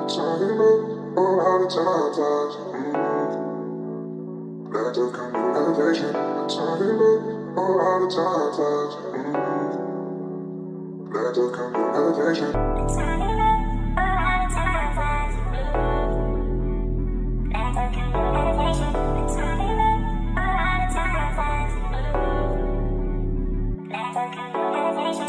Talking about how the time flies. Glad to come to elevation. Talking about how the time flies. Glad to come to elevation.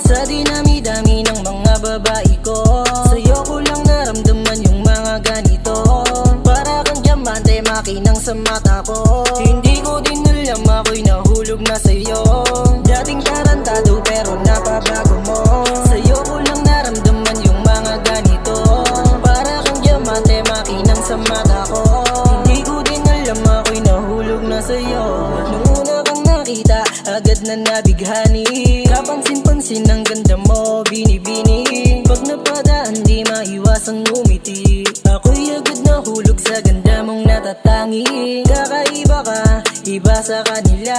Sa dinami-dami ng mga babae ko, sa'yo ko lang naramdaman yung mga ganito. Para kang diamante, makinang sa mata ko. Hindi ko din alam ako'y nahulog na sa'yo. Dating tarantado pero napabago mo. Sa'yo ko lang naramdaman yung mga ganito. Para kang diamante, makinang sa mata ko. Hindi ko din alam ako'y nahulog na sa'yo. Nung una kang nakita, agad na nabighani. Kapansin-pansin ang ganda mo, bini-bini. Pag napadaan di maiwasang ngumiti. Ako'y agad nahulog sa ganda mong natatangi. Kakaiba ka, iba sa kanila.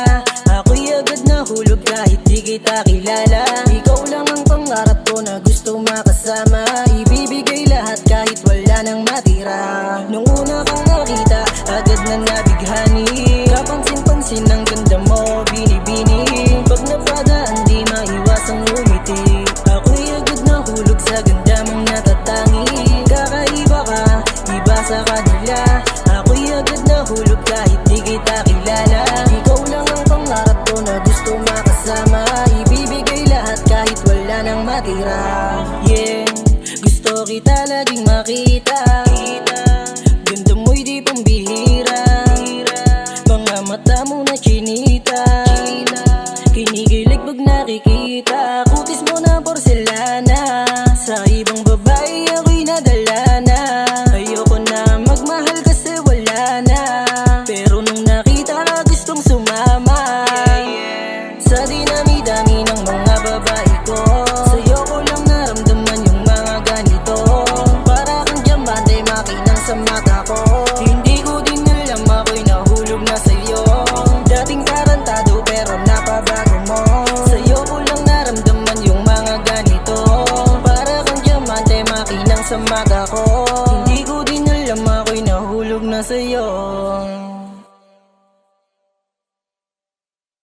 Ako'y agad nahulog kahit di kita kilala. Ikaw lang ang pangarap ko na gusto makasama. Ibibigay lahat kahit wala nang matira. Nung una kang nakita, agad na nabighani. Kapansin-pansin ang ganda mo, bini-bini. Pag napadaan di maiwasang ngumiti. Ako'y agad nahulog sa ganda mong natatangi. Kakaiba ka, iba sa kanila. Ako'y agad nahulog kahit di kita kilala. Ikaw lang ang pangarap ko na gusto makasama. Ibibigay lahat kahit wala nang matira. Yeah, gusto kita laging makita. Ganda mo'y di pambihira. Mga mata mo na chinita. Kinikilig pag nakikita. Kutis mo na porselana. Sa ibang babae ako'y nadala na. Ayoko na magmahal kasi wala na. Pero nung nakita ka gustong sumama. Sa dinami-dami ng mga babae ko, sa'yo ko lang naramdaman yung mga ganito. Para kang diamante, makinang sa mata ko. Hindi ko din alam ako'y nahulog na sa'yo. Dating tarantado pero napabago mo. Sa'yo ko lang naramdaman yung mga ganito. Para kang diamante, makinang sa mata ko. Hindi ko din alam ako'y nahulog na sa'yo.